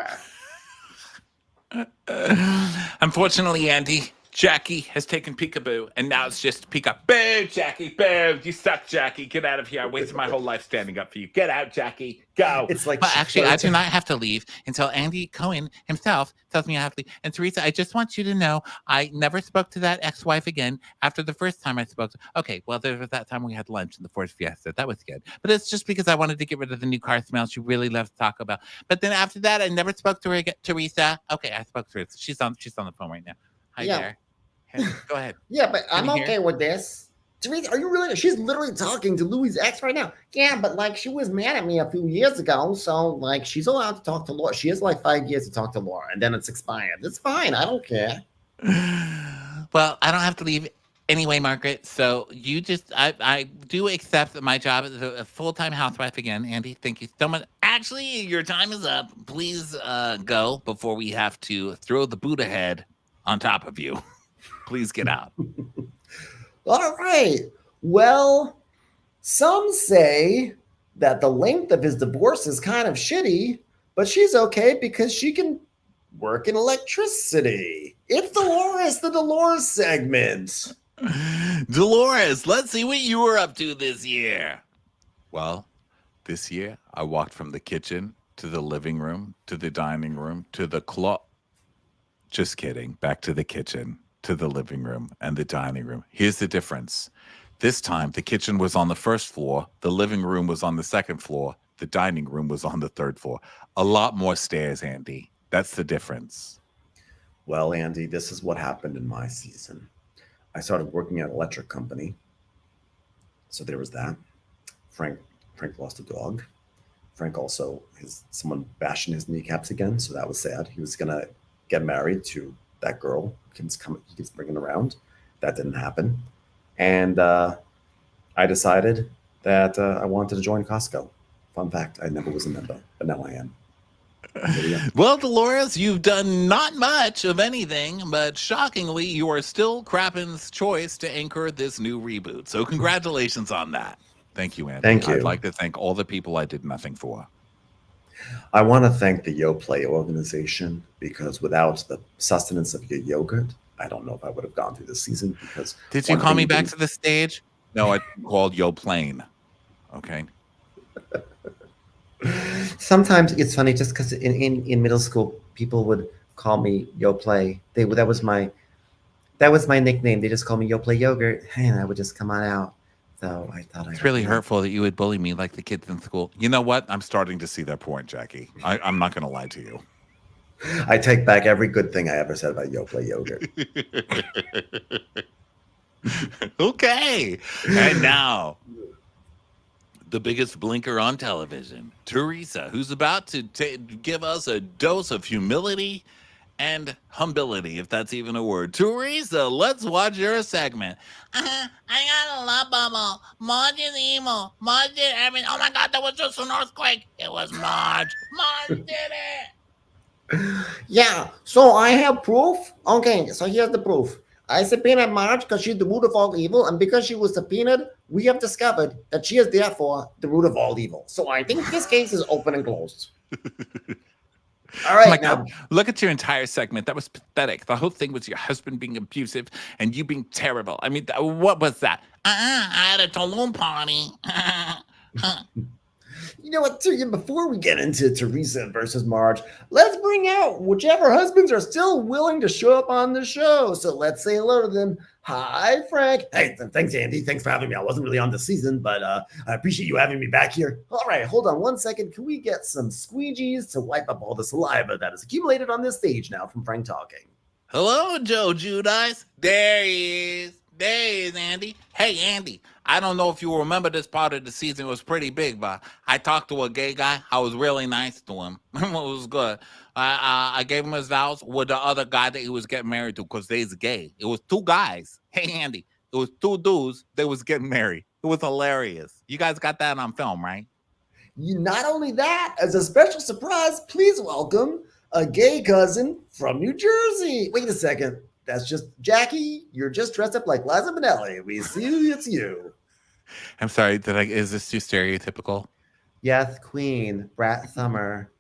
Unfortunately, Andy, Jackie has taken peekaboo, and now it's just peekaboo, Jackie, boo. You suck, Jackie. Get out of here. I wasted my whole life standing up for you. Get out, Jackie. Go. It's like, But actually, I do not have to leave until Andy Cohen himself tells me I have to leave. And Teresa, I just want you to know I never spoke to that ex-wife again after the first time I spoke to. Okay, well, there was that time we had lunch in the Ford Fiesta. That was good. But it's just because I wanted to get rid of the new car smell she really loves to talk about. But then after that, I never spoke to her again. Teresa. Okay, I spoke to her. She's on the phone right now. Hi there. Go ahead. Yeah, but I'm Can you okay hear? with this. Teresa, are you really? She's literally talking to Louis' ex right now. Yeah, but like she was mad at me a few years ago, so like she's allowed to talk to Laura. She has like 5 years to talk to Laura, and then it's expired. It's fine. I don't care. Well, I don't have to leave anyway, Margaret. So you just, I do accept my job as a full-time housewife again. Andy, thank you so much. Actually, your time is up. Please go before we have to throw the Buddha head on top of you. Please get out. All right. Well, some say that the length of his divorce is kind of shitty, but she's okay because she can work in electricity. It's the Dolores segment. Dolores, let's see what you were up to this year. Well, this year I walked from the kitchen to the living room to the dining room to the closet. Just kidding. Back to the kitchen, to the living room, and the dining room. Here's the difference. This time, the kitchen was on the first floor, the living room was on the second floor, the dining room was on the third floor. A lot more stairs, Andy. That's the difference. Well, Andy, this is what happened in my season. I started working at an electric company. So there was that. Frank lost a dog. Frank also someone bashing his kneecaps again, so that was sad. He was gonna get married to that girl he keeps bringing around. That didn't happen. And I decided that I wanted to join Costco. Fun fact, I never was a member, but now I am. Here we go. Well, Dolores, you've done not much of anything, but shockingly, you are still Crappen's choice to anchor this new reboot. So congratulations on that. Thank you, Andy. Thank you. I'd like to thank all the people I did nothing for. I want to thank the YoPlay organization because without the sustenance of your yogurt, I don't know if I would have gone through this season. Because Did you call me back to the stage? No, I called Yo Plane. Okay. Sometimes it's funny just because in middle school people would call me Yo Play. That was my nickname. They just called me Yo Play Yogurt, and I would just come on out. So I thought it's really hurtful that you would bully me like the kids in school. You know what? I'm starting to see that point, Jackie. I'm not going to lie to you. I take back every good thing I ever said about Yo Play Yogurt. Okay. And now, the biggest blinker on television, Teresa, who's about to give us a dose of humility and humility, if that's even a word. Teresa, let's watch your segment. I got a love bubble. Marge is evil. Marge did everything. Oh my God, that was just an earthquake. It was Marge. Marge did it. Yeah, so I have proof. Okay, so here's the proof. I subpoenaed Marge because she's the root of all evil, and because she was subpoenaed, we have discovered that she is therefore the root of all evil. So I think this case is open and closed. All right, Oh my now God. Look at your entire segment. That was pathetic. The whole thing was your husband being abusive and you being terrible. I mean, what was that? I had a Tulum party. You know what, before we get into Teresa versus Marge, let's bring out whichever husbands are still willing to show up on the show. So let's say hello to them. Hi, Frank. Hey, thanks, Andy. Thanks for having me. I wasn't really on this season, but I appreciate you having me back here. All right, hold on one second. Can we get some squeegees to wipe up all the saliva that is accumulated on this stage now from Frank talking? Hello, Joe Judice. There he is. There he is, Andy. Hey, Andy. I don't know if you remember this part of the season. It was pretty big, but I talked to a gay guy. I was really nice to him. It was good. I gave him his vows with the other guy that he was getting married to because they's gay. It was two guys. Hey, Andy. It was two dudes that was getting married. It was hilarious. You guys got that on film, right? Not only that, as a special surprise, please welcome a gay cousin from New Jersey. Wait a second. That's just Jackie. You're just dressed up like Liza Minnelli. We see it's you. I'm sorry. Is this too stereotypical? yes, Queen Brat Summer.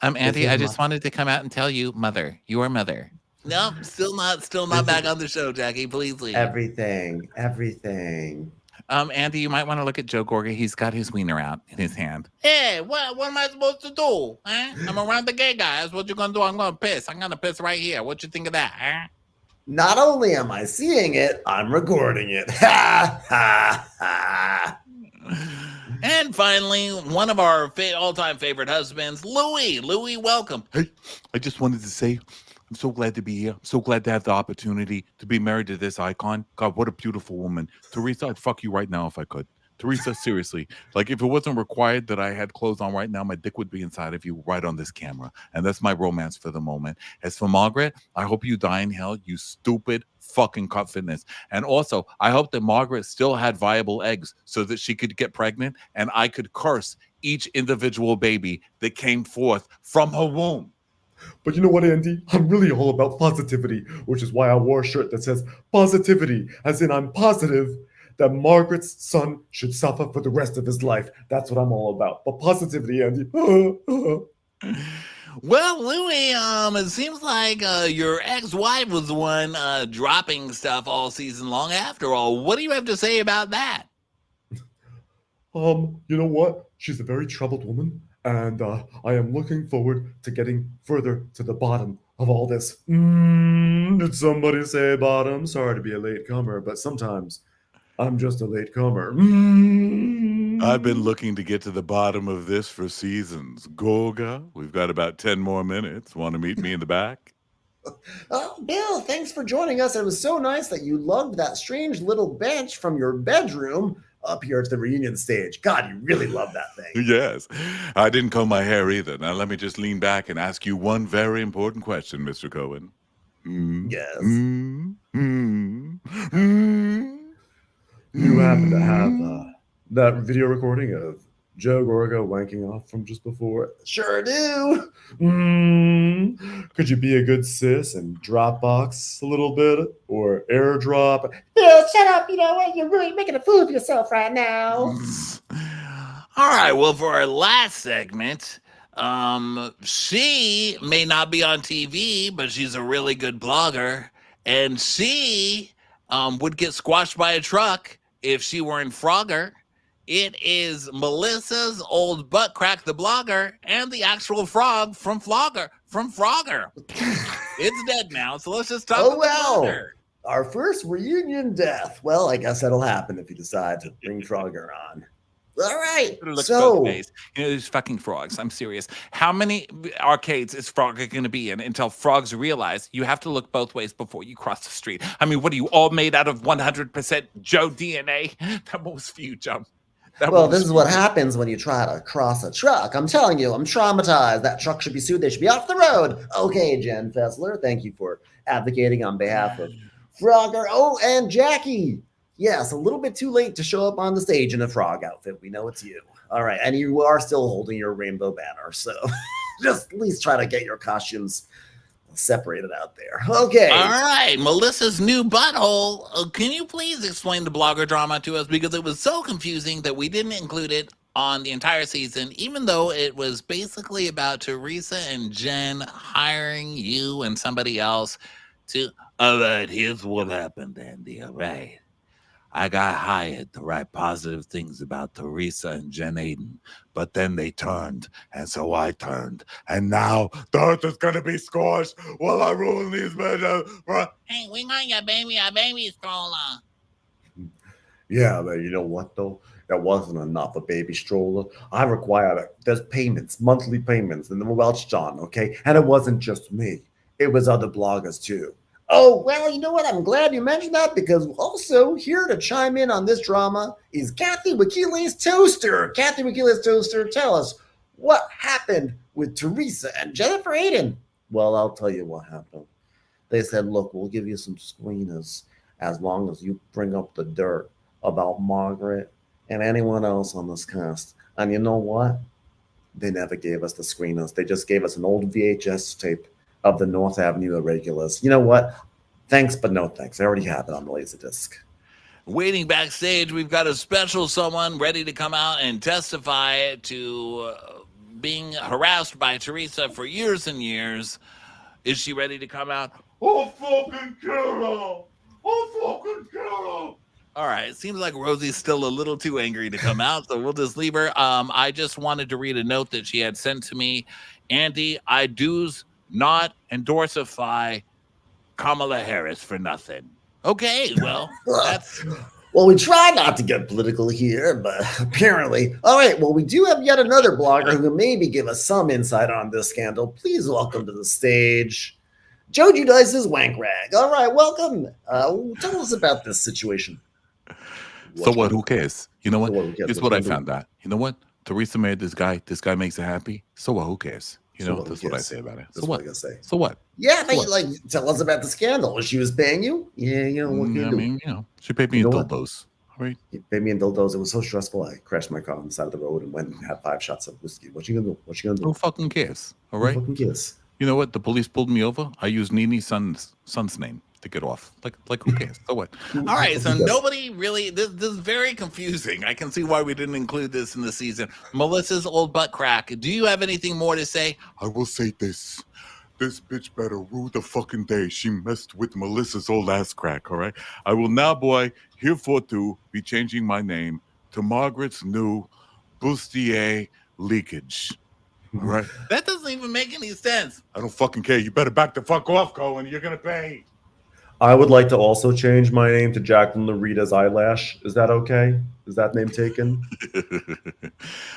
Andy, I just wanted to come out and tell you, mother, your mother. No, still not back on the show, Jackie. Please leave. Everything. Andy, you might want to look at Joe Gorga. He's got his wiener out in his hand. Hey, what am I supposed to do? Huh? I'm around the gay guy. That's what you're going to do. I'm going to piss. I'm going to piss right here. What you think of that? Huh? Not only am I seeing it, I'm recording it. Ha, ha, ha. And finally, one of our all-time favorite husbands, Louis. Louis, welcome. Hey, I just wanted to say, I'm so glad to be here. I'm so glad to have the opportunity to be married to this icon. God, what a beautiful woman. Teresa, I'd fuck you right now if I could. Teresa, seriously, like if it wasn't required that I had clothes on right now, my dick would be inside of you right on this camera. And that's my romance for the moment. As for Margaret, I hope you die in hell, you stupid fucking cut fitness. And also, I hope that Margaret still had viable eggs so that she could get pregnant and I could curse each individual baby that came forth from her womb. But you know what, Andy? I'm really all about positivity, which is why I wore a shirt that says positivity, as in I'm positive that Margaret's son should suffer for the rest of his life. That's what I'm all about. But positivity, Andy. Well, Louis, it seems like your ex-wife was the one dropping stuff all season long after all. What do you have to say about that? You know what? She's a very troubled woman, and I am looking forward to getting further to the bottom of all this. Did somebody say bottom? Sorry to be a late comer, but sometimes I'm just a late comer. I've been looking to get to the bottom of this for seasons. Goga, we've got about 10 more minutes. Want to meet me in the back? Oh, Bill, thanks for joining us. It was so nice that you lugged that strange little bench from your bedroom up here to the reunion stage. God, you really love that thing. Yes. I didn't comb my hair either. Now let me just lean back and ask you one very important question, Mr. Cohen. Yes. you happen to have that video recording of Joe Gorga wanking off from just before? Sure do. Could you be a good sis and Dropbox a little bit or AirDrop? Bill, shut up. You know what? You're really making a fool of yourself right now. All right, well, for our last segment, she may not be on TV, but she's a really good blogger, and she would get squashed by a truck if she were in Frogger. It is Melissa's old butt crack, the blogger, and the actual frog from Frogger. It's dead now, so let's just talk Oh, about well. the blogger. Our first reunion death. Well, I guess that'll happen if you decide to bring Frogger on. All right. It looks So, both ways. You know, these fucking frogs. I'm serious. How many arcades is Frogger going to be in until frogs realize you have to look both ways before you cross the street? I mean, what are you all made out of 100% Joe DNA? That was for you, Joe. well, this is what happens when you try to cross a truck. I'm telling you, I'm traumatized. That truck should be sued. They should be off the road. Okay, Jen Fessler, thank you for advocating on behalf of Frogger. Oh, and Jackie. Yes, a little bit too late to show up on the stage in a frog outfit. We know it's you. All right, and you are still holding your rainbow banner, so just at least try to get your costumes separated out there. Okay. All right, Melissa's new butthole. Can you please explain the blogger drama to us? Because it was so confusing that we didn't include it on the entire season, even though it was basically about Teresa and Jen hiring you and somebody else to. All right, here's what happened, Andy. All right. I got hired to write positive things about Teresa and Jen Aiden, but then they turned, and so I turned, and now the earth is gonna be scorched while I ruin these men. Hey, we got your baby stroller. Yeah, but you know what though? That wasn't enough, a baby stroller. I required there's payments, monthly payments, and the Welch John, okay? And it wasn't just me. It was other bloggers too. Oh, well, you know what? I'm glad you mentioned that because also here to chime in on this drama is Kathy Wakile's Toaster. Kathy Wakile's Toaster, tell us what happened with Teresa and Jennifer Aiden. Well, I'll tell you what happened. They said, look, we'll give you some screeners as long as you bring up the dirt about Margaret and anyone else on this cast. And you know what? They never gave us the screeners. They just gave us an old VHS tape of the North Avenue Irregulars. You know what? Thanks, but no thanks. I already have it on the Laserdisc. Waiting backstage, we've got a special someone ready to come out and testify to being harassed by Teresa for years and years. Is she ready to come out? Oh, fucking kill her! Oh, fucking kill her! All right, it seems like Rosie's still a little too angry to come out, so we'll just leave her. I just wanted to read a note that she had sent to me. Andy, I do's not endorsify Kamala Harris for nothing. Okay, well, that's... Well, we try not to get political here, but apparently. All right, well, we do have yet another blogger who can maybe give us some insight on this scandal. Please welcome to the stage, Joe Judice's Wank Rag. All right, welcome. Tell us about this situation. So what? Who cares? You know what? So what, who cares? Here's what I found out. You know what? Teresa married this guy. This guy makes her happy. So what? Who cares? You So know, what, who that's what I cares? say about it. So That's what? I gotta say. So what? Yeah, but What? like, tell us about the scandal. She was paying you? Yeah, you know, what can you I do? mean, you know, she paid me You in know what? dildos. All right. He paid me in dildos. It was so stressful. I crashed my car on the side of the road and went and had 5 shots of whiskey. What you gonna do? What you gonna do? Who fucking cares? All Who right. fucking cares? You know what? The police pulled me over. I used Nini's son's name to get off. Like who cares? So what? All right, so Who cares? nobody really... This is very confusing. I can see why we didn't include this in the season. Melissa's old butt crack. Do you have anything more to say? I will say this. This bitch better rue the fucking day she messed with Melissa's old ass crack, all right? I will now, boy, hereforth be changing my name to Margaret's new bustier leakage. All right? That doesn't even make any sense. I don't fucking care. You better back the fuck off, Cohen. You're gonna pay. I would like to also change my name to Jacqueline Lorita's Eyelash. Is that okay? Is that name taken?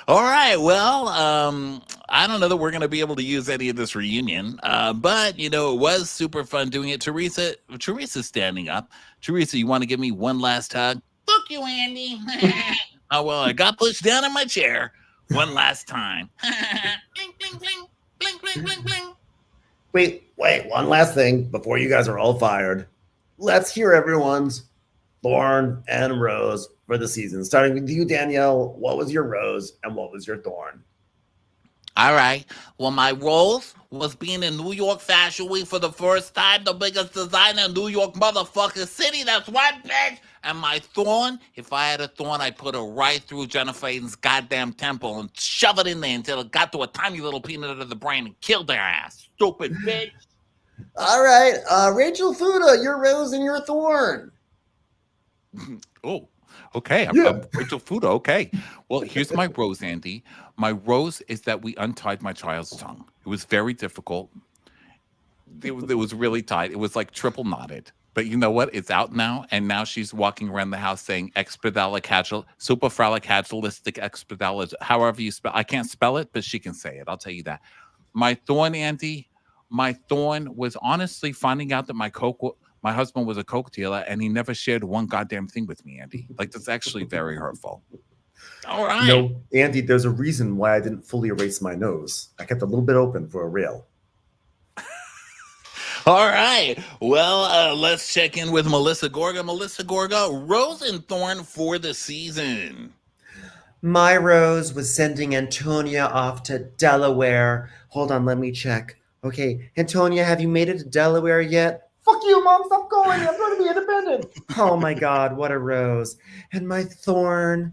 All right, well, I don't know that we're going to be able to use any of this reunion, but, you know, it was super fun doing it. Teresa's standing up. Teresa, you want to give me one last hug? Fuck you, Andy. Oh, well, I got pushed down in my chair one last time. Bling, bling, bling. Bling, bling, bling, bling. Wait, one last thing before you guys are all fired. Let's hear everyone's thorn, and rose for the season. Starting with you, Danielle, what was your rose and what was your thorn? All right. Well, my rose was being in New York Fashion Week for the first time, the biggest designer in New York motherfucking city. That's right, bitch. And my thorn, if I had a thorn, I'd put it right through Jennifer Aiden's goddamn temple and shove it in there until it got to a tiny little peanut of the brain and killed their ass. Stupid bitch. All right, Rachel Fuda, your rose and your thorn. Oh, okay. Yeah. I'm Rachel Fuda. Okay. Well, here's my rose, Andy. My rose is that we untied my child's tongue. It was very difficult. It was really tight. It was like triple knotted. But you know what? It's out now, and now she's walking around the house saying expedalacagil, superfralacagalistic expedal, however you spell. I can't spell it, but she can say it. I'll tell you that. My thorn, Andy. My thorn was honestly finding out that my husband was a coke dealer, and he never shared one goddamn thing with me, Andy. Like, that's actually very hurtful. All right. No, Andy, there's a reason why I didn't fully erase my nose. I kept a little bit open for a rail. All right. Well, let's check in with Melissa Gorga. Melissa Gorga, rose and thorn for the season. My rose was sending Antonia off to Delaware. Hold on, let me check. Okay, Antonia, have you made it to Delaware yet? Fuck you, Mom. Stop going. I'm going to be independent. Oh my God, what a rose. And my thorn,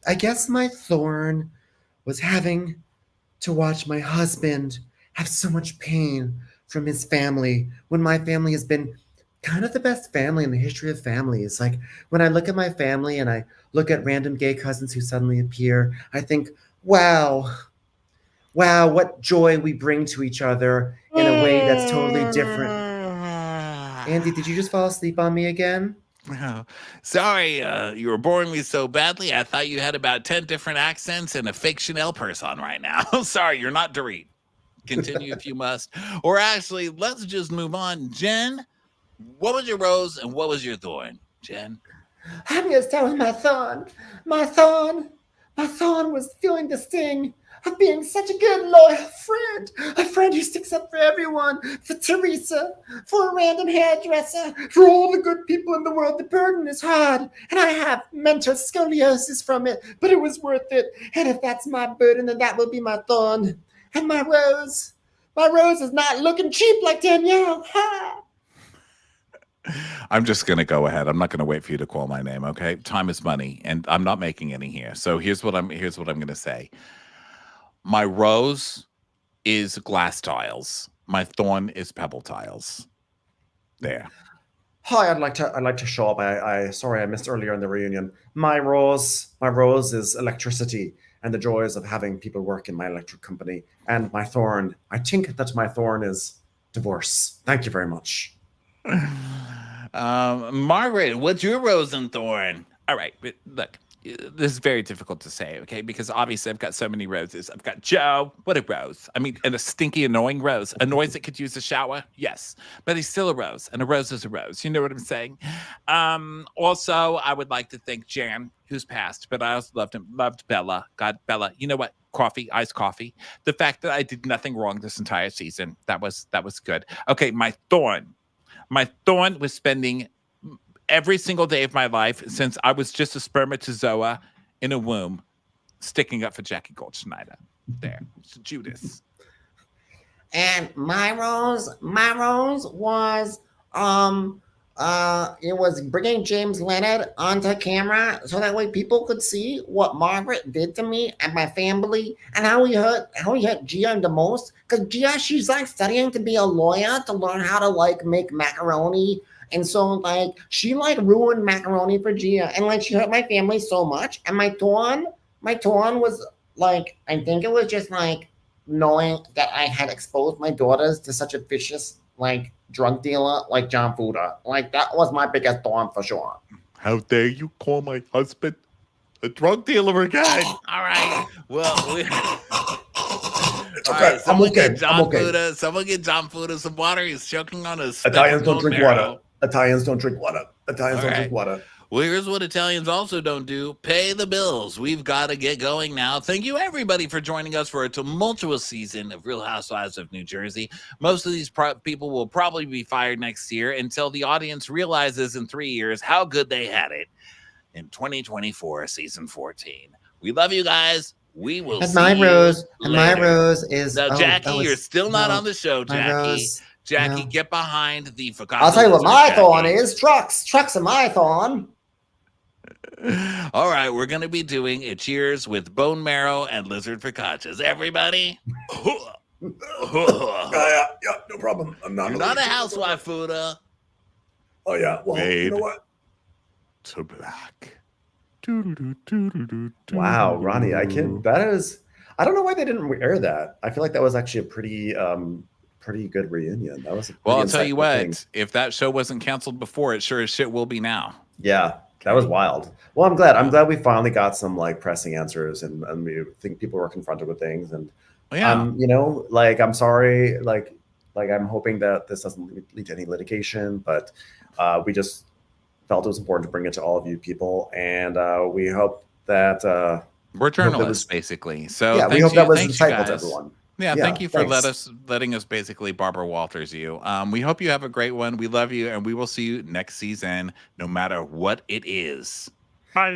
I guess my thorn was having to watch my husband have so much pain from his family when my family has been kind of the best family in the history of families. Like when I look at my family and I look at random gay cousins who suddenly appear, I think, wow, what joy we bring to each other in a way that's totally different. Andy, did you just fall asleep on me again? Oh, sorry, you were boring me so badly. I thought you had about 10 different accents and a fake Chanel purse on right now. Sorry, you're not Dorit. Continue if you must. Or actually, let's just move on. Jen, what was your rose and what was your thorn? Jen? I'm going to start with my thorn. My thorn was feeling the sting of being such a good, loyal friend. A friend who sticks up for everyone, for Teresa, for a random hairdresser, for all the good people in the world. The burden is hard, and I have mental scoliosis from it, but it was worth it. And if that's my burden, then that will be my thorn. And my rose is not looking cheap like Danielle. Ha! I'm just going to go ahead. I'm not going to wait for you to call my name, okay? Time is money, and I'm not making any here. So here's what I'm going to say. My rose is glass tiles. My thorn is pebble tiles. There. Hi, I'd like to show up. I sorry I missed earlier in the reunion. My rose is electricity and the joys of having people work in my electric company. And my thorn, I think that my thorn is divorce. Thank you very much. Margaret, what's your rose and thorn? All right, but look, this is very difficult to say, okay? Because obviously I've got so many roses. I've got Joe. What a rose. I mean, and a stinky, annoying rose. Annoys that could use a shower? Yes. But he's still a rose, and a rose is a rose. You know what I'm saying? Also, I would like to thank Jan, who's passed, but I also loved Bella. God, Bella. You know what? Coffee, iced coffee. The fact that I did nothing wrong this entire season, that was good. Okay, my thorn. My thorn was spending every single day of my life since I was just a spermatozoa in a womb, sticking up for Jackie Goldschneider. There, so Judas. And my rose was it was bringing James Leonard onto camera so that way people could see what Margaret did to me and my family and how he hurt Gia the most. Because Gia, she's like studying to be a lawyer to learn how to like make macaroni. And so like she like ruined macaroni for Gia and like she hurt my family so much. And my thorn was like, I think it was just like knowing that I had exposed my daughters to such a vicious like drug dealer like John Fuda. Like that was my biggest thorn for sure. How dare you call my husband a drug dealer again? All right. Well, It's okay. I'm okay. I'm okay. Someone get John Fuda some water. He's choking on his Italians don't drink marrow. water. Italians don't drink water. Italians don't drink water. Well, here's what Italians also don't do. Pay the bills. We've got to get going now. Thank you, everybody, for joining us for a tumultuous season of Real Housewives of New Jersey. Most of these people will probably be fired next year until the audience realizes in 3 years how good they had it in 2024, season 14. We love you guys. We will And see my you rose, and my later. rose is Now, Jackie, you're still not no, on the show, my Jackie. rose, Jackie, no. get behind the focaccia. I'll tell you what lizard, my thorn Jackie. is. Trucks are my thorn. All right, we're going to be doing a cheers with bone marrow and lizard focaccias. Everybody. Yeah, no problem. I'm not. You're not a housewife, Fuda. Oh yeah. Well, you know Made what? to black. Wow, Ronnie, I can't. That is. I don't know why they didn't air that. I feel like that was actually a pretty good reunion. That was. Well, I'll tell you what. If that show wasn't canceled before, it sure as shit will be now. Yeah, that was wild. Well, I'm glad. I'm glad we finally got some like pressing answers, and we think people were confronted with things. And Yeah. you know, like I'm sorry, like I'm hoping that this doesn't lead to any litigation, but we just felt it was important to bring it to all of you people, and we hope that We're journalists, basically. So yeah, we hope that was insightful to everyone. Yeah, thank you for thanks. letting us basically Barbara Walters you. We hope you have a great one. We love you, and we will see you next season, no matter what it is. Bye.